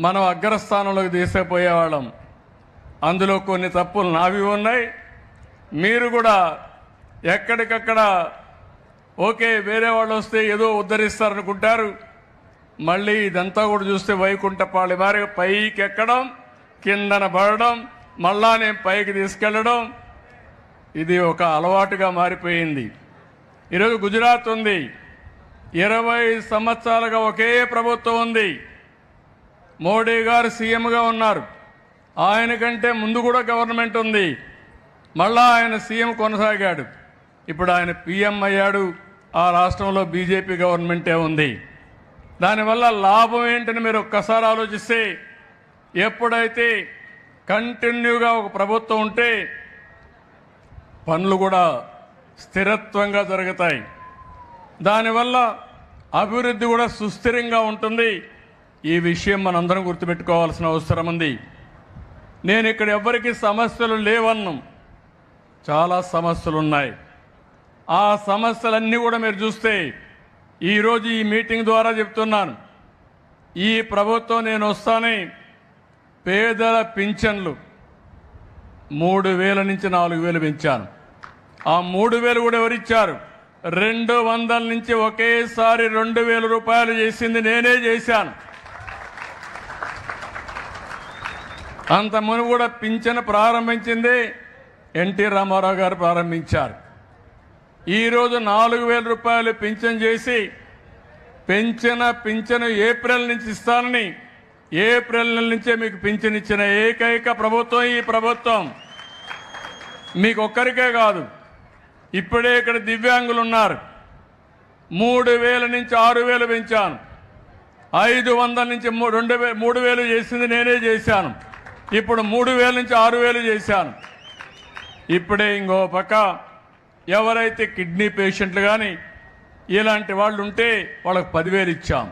మనం అగ్రస్థానంలోకి తీసుకుపోయేవాళ్ళం. అందులో కొన్ని తప్పులు నావి ఉన్నాయి. మీరు కూడా ఎక్కడికక్కడ ఓకే వేరే వాళ్ళు వస్తే ఏదో ఉద్ధరిస్తారనుకుంటారు. మళ్ళీ ఇదంతా కూడా చూస్తే వైకుంఠపాళి వారి పైకి ఎక్కడం, కిందన పడడం, మళ్ళా నేను పైకి తీసుకెళ్ళడం, ఇది ఒక అలవాటుగా మారిపోయింది. ఈరోజు గుజరాత్ ఉంది, 20 సంవత్సరాలుగా ఒకే ప్రభుత్వం ఉంది. మోడీ గారు సీఎంగా ఉన్నారు. ఆయన కంటే ముందు కూడా గవర్నమెంట్ ఉంది. మళ్ళా ఆయన సీఎం కొనసాగాడు. ఇప్పుడు ఆయన పీఎం అయ్యాడు. ఆ రాష్ట్రంలో బీజేపీ గవర్నమెంటే ఉంది. దానివల్ల లాభం ఏంటని మీరు ఒక్కసారి ఆలోచిస్తే, ఎప్పుడైతే కంటిన్యూగా ఒక ప్రభుత్వం ఉంటే పనులు కూడా స్థిరత్వంగా జరుగుతాయి. దానివల్ల అభివృద్ధి కూడా సుస్థిరంగా ఉంటుంది. ఈ విషయం మనందరం గుర్తుపెట్టుకోవాల్సిన అవసరం ఉంది. నేను ఇక్కడ ఎవరికి సమస్యలు లేవన్నాం, చాలా సమస్యలు ఉన్నాయి. ఆ సమస్యలన్నీ కూడా మీరు చూస్తే ఈరోజు ఈ మీటింగ్ ద్వారా చెప్తున్నాను. ఈ ప్రభుత్వం నేను వస్తానే పేదల పింఛన్లు 3,000 నుంచి 4,000 పెంచాను. ఆ 3,000 కూడా ఎవరిచ్చారు? 200 నుంచి ఒకేసారి 2,000 రూపాయలు చేసింది నేనే చేశాను. అంత మునుపు కూడా పింఛను ప్రారంభించింది ఎన్టీ రామారావు గారు ప్రారంభించారు. ఈరోజు 4,000 రూపాయలు పింఛను చేసి పింఛను ఏప్రిల్ నుంచి ఇస్తానని, ఏప్రిల్ నెల నుంచే మీకు పింఛను ఇచ్చిన ఏకైక ప్రభుత్వం ఈ ప్రభుత్వం. మీకు ఒక్కరికే కాదు, ఇప్పుడే ఇక్కడ దివ్యాంగులు ఉన్నారు. 3,000 నుంచి 6,000 పెంచాను. 500 నుంచి 3,000 చేసింది నేనే చేశాను. ఇప్పుడు 3,000 నుంచి 6,000 చేశాను. ఇప్పుడే ఇంకో పక్క ఎవరైతే కిడ్నీ పేషెంట్లు కానీ ఇలాంటి వాళ్ళు ఉంటే వాళ్ళకి 10,000 ఇచ్చాం.